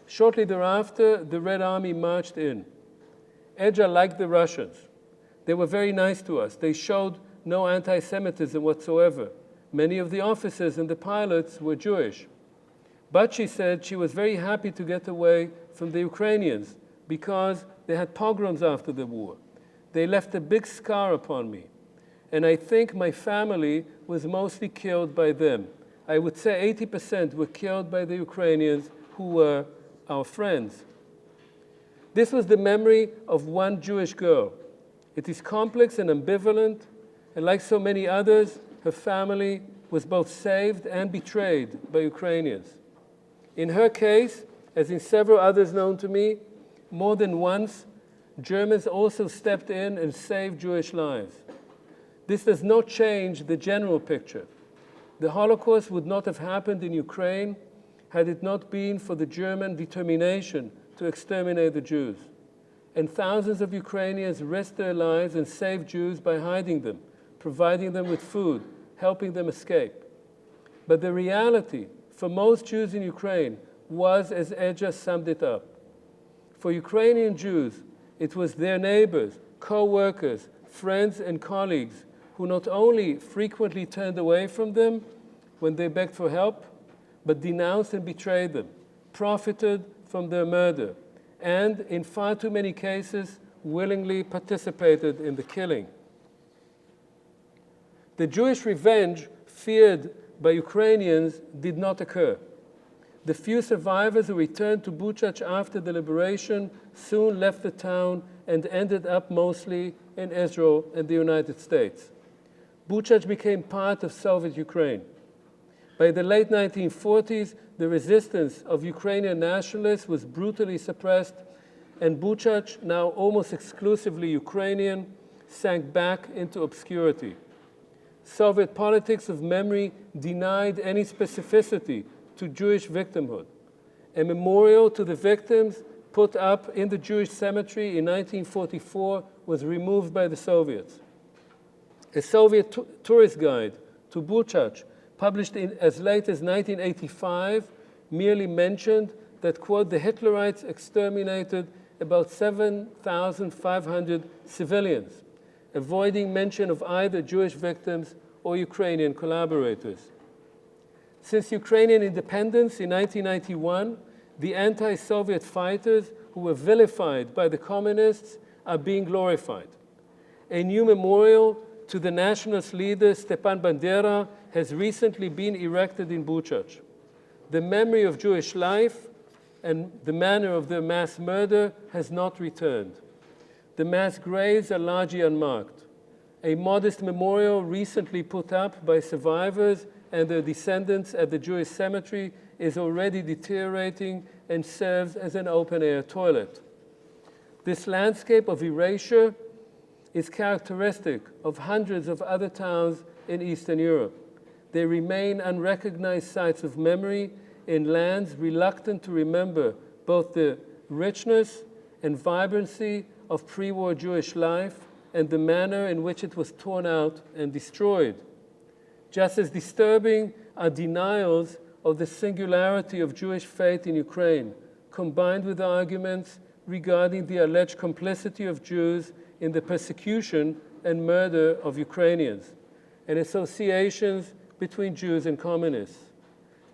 Shortly thereafter, the Red Army marched in. Edja liked the Russians. They were very nice to us. They showed no anti-Semitism whatsoever. Many of the officers and the pilots were Jewish. But she said she was very happy to get away from the Ukrainians because they had pogroms after the war. They left a big scar upon me. And I think my family was mostly killed by them. I would say 80% were killed by the Ukrainians who were our friends. This was the memory of one Jewish girl. It is complex and ambivalent, and like so many others, her family was both saved and betrayed by Ukrainians. In her case, as in several others known to me, more than once, Germans also stepped in and saved Jewish lives. This does not change the general picture. The Holocaust would not have happened in Ukraine had it not been for the German determination to exterminate the Jews. And thousands of Ukrainians risked their lives and saved Jews by hiding them, providing them with food, helping them escape. But the reality for most Jews in Ukraine was, as Edja summed it up. For Ukrainian Jews, it was their neighbors, co-workers, friends, and colleagues who not only frequently turned away from them when they begged for help, but denounced and betrayed them, profited from their murder, and in far too many cases, willingly participated in the killing. The Jewish revenge feared by Ukrainians did not occur. The few survivors who returned to Buchach after the liberation soon left the town and ended up mostly in Israel and the United States. Buchach became part of Soviet Ukraine. By the late 1940s, the resistance of Ukrainian nationalists was brutally suppressed, and Buchach, now almost exclusively Ukrainian, sank back into obscurity. Soviet politics of memory denied any specificity to Jewish victimhood. A memorial to the victims put up in the Jewish cemetery in 1944 was removed by the Soviets. A Soviet tourist guide to Buchach, published as late as 1985, merely mentioned that, quote, the Hitlerites exterminated about 7,500 civilians, avoiding mention of either Jewish victims or Ukrainian collaborators. Since Ukrainian independence in 1991, the anti-Soviet fighters who were vilified by the communists are being glorified. A new memorial to the nationalist leader Stepan Bandera has recently been erected in Buchach. The memory of Jewish life and the manner of their mass murder has not returned. The mass graves are largely unmarked. A modest memorial recently put up by survivors and their descendants at the Jewish cemetery is already deteriorating and serves as an open-air toilet. This landscape of erasure is characteristic of hundreds of other towns in Eastern Europe. They remain unrecognized sites of memory in lands reluctant to remember both the richness and vibrancy of pre-war Jewish life and the manner in which it was torn out and destroyed. Just as disturbing are denials of the singularity of Jewish faith in Ukraine, combined with arguments regarding the alleged complicity of Jews in the persecution and murder of Ukrainians, and associations between Jews and communists.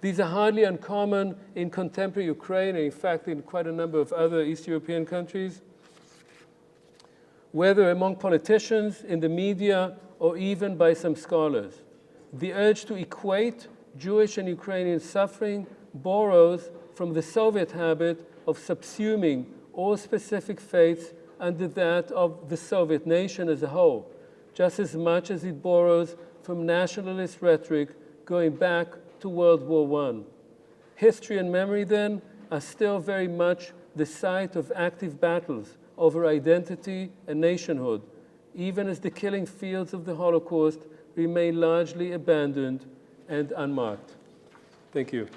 These are hardly uncommon in contemporary Ukraine, and in fact in quite a number of other East European countries, whether among politicians, in the media, or even by some scholars. The urge to equate Jewish and Ukrainian suffering borrows from the Soviet habit of subsuming all specific faiths under that of the Soviet nation as a whole, just as much as it borrows from nationalist rhetoric going back to World War I. History and memory, then, are still very much the site of active battles over identity and nationhood, even as the killing fields of the Holocaust remain largely abandoned and unmarked. Thank you.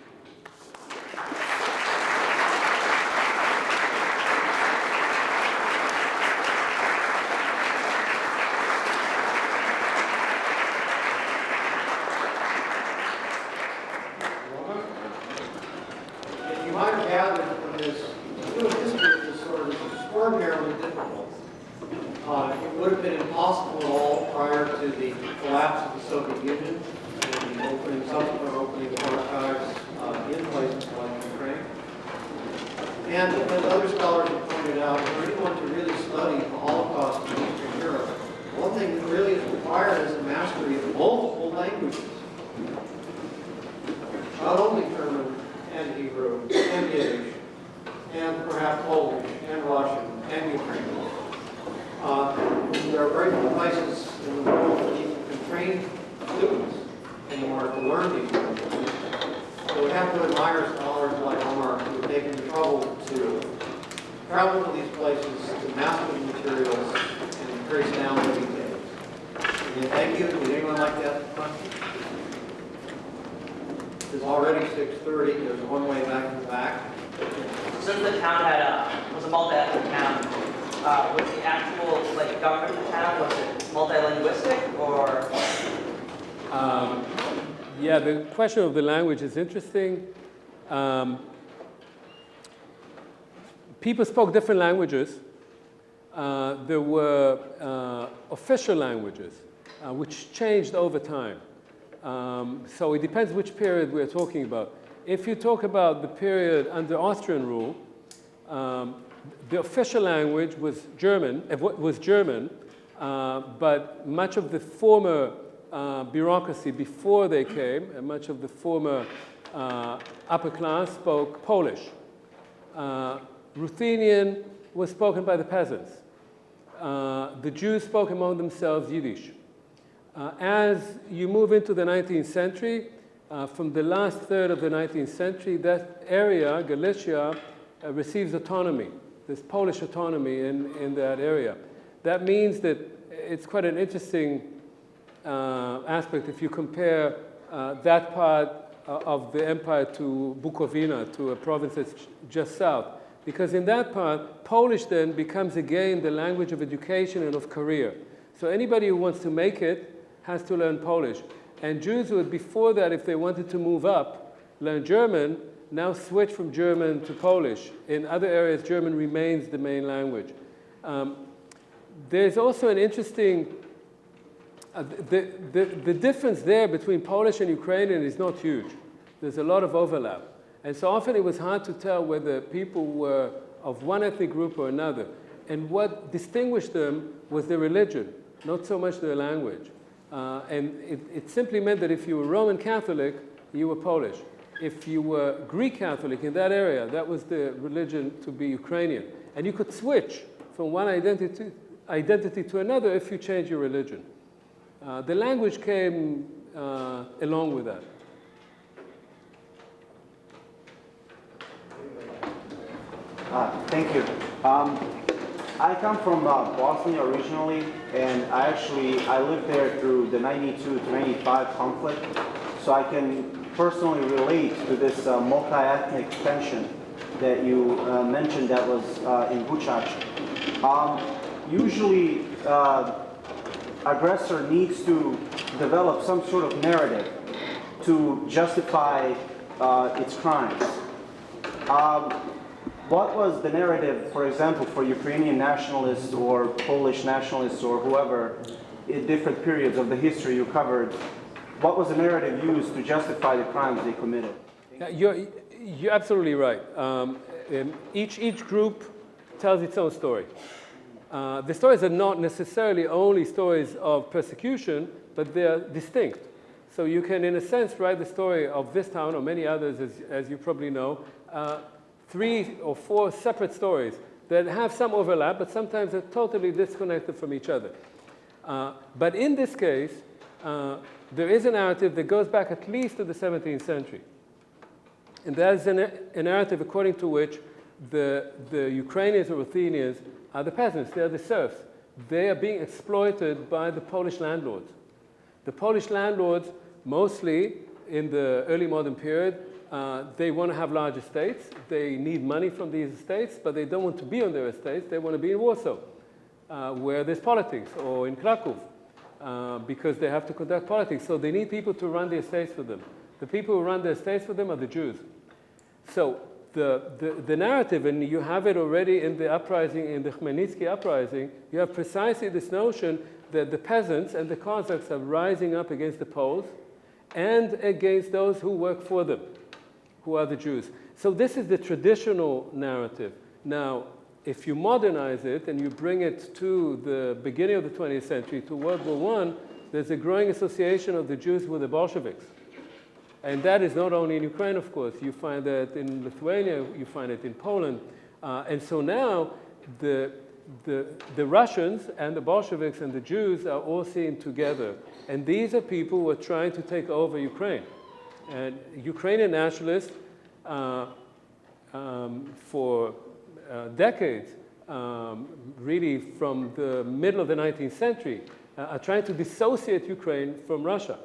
You might have gathered from this little history of this sort of extraordinarily difficult. It would have been impossible at all prior to the collapse of the Soviet Union and the subsequent opening of archives in places like Ukraine. And as other scholars have pointed out, for anyone to really study the Holocaust in Eastern Europe, one thing that really is required is a mastery of multiple languages. Not only German and Hebrew and Yiddish and perhaps Polish and Russian and Ukrainian. There are very few places in the world that even can train students anymore to learn these languages. So we have to admire scholars like Omer who have taken the trouble to travel to these places, to master the materials, and trace down the details. Again, thank you. Would anyone like to ask a question? It's already 6:30. There's one way back in the back. Since the town was a multi-ethnic town, was the actual government of the town, was it multilinguistic or? Yeah, the question of the language is interesting. People spoke different languages. There were official languages, which changed over time. So it depends which period we're talking about. If you talk about the period under Austrian rule, the official language was German, but much of the former bureaucracy before they came, and much of the former upper class spoke Polish. Ruthenian was spoken by the peasants. The Jews spoke among themselves Yiddish. As you move into the 19th century, from the last third of the 19th century, that area, Galicia, receives autonomy. There's Polish autonomy in that area. That means that it's quite an interesting aspect if you compare that part of the empire to Bukovina, to a province that's just south. Because in that part, Polish then becomes again the language of education and of career. So anybody who wants to make it has to learn Polish. And Jews would, before that, if they wanted to move up, learn German, now switch from German to Polish. In other areas, German remains the main language. There's also an interesting, the difference there between Polish and Ukrainian is not huge. There's a lot of overlap. And so often it was hard to tell whether people were of one ethnic group or another. And what distinguished them was their religion, not so much their language. And it simply meant that if you were Roman Catholic, you were Polish. If you were Greek Catholic in that area, that was the religion to be Ukrainian. And you could switch from one identity to another if you change your religion. The language came along with that. Thank you. I come from Bosnia originally, and I lived there through the 92 to 95 conflict, so I can personally relate to this multi-ethnic tension that you mentioned that was in Buchach. Usually, aggressor needs to develop some sort of narrative to justify its crimes. What was the narrative, for example, for Ukrainian nationalists or Polish nationalists or whoever in different periods of the history you covered? What was the narrative used to justify the crimes they committed? You're absolutely right. Each group tells its own story. The stories are not necessarily only stories of persecution, but they are distinct. So you can, in a sense, write the story of this town or many others, as you probably know, 3 or 4 separate stories that have some overlap, but sometimes they're totally disconnected from each other. But in this case, there is a narrative that goes back at least to the 17th century. And that is a narrative according to which the Ukrainians or Ruthenians are the peasants, they are the serfs. They are being exploited by the Polish landlords. The Polish landlords, mostly in the early modern period, they want to have large estates. They need money from these estates, but they don't want to be on their estates. They want to be in Warsaw, where there's politics, or in Krakow, because they have to conduct politics. So they need people to run the estates for them. The people who run the estates for them are the Jews. So the narrative, and you have it already in the uprising, in the Khmelnytsky uprising, you have precisely this notion that the peasants and the Cossacks are rising up against the Poles and against those who work for them, who are the Jews. So this is the traditional narrative. Now, if you modernize it and you bring it to the beginning of the 20th century, to World War I, there's a growing association of the Jews with the Bolsheviks. And that is not only in Ukraine, of course. You find that in Lithuania, you find it in Poland. And so now the Russians and the Bolsheviks and the Jews are all seen together. And these are people who are trying to take over Ukraine. And Ukrainian nationalists, for decades, really from the middle of the 19th century, are trying to dissociate Ukraine from Russia.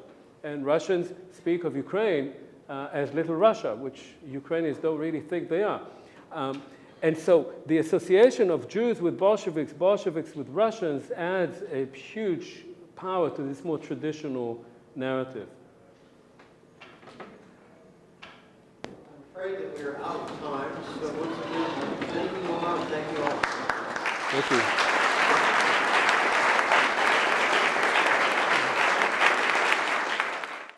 And Russians speak of Ukraine as Little Russia, which Ukrainians don't really think they are. And so the association of Jews with Bolsheviks, Bolsheviks with Russians, adds a huge power to this more traditional narrative. I'm afraid that we're out of time, so once again, thank you, Omer, thank you all. Thank you.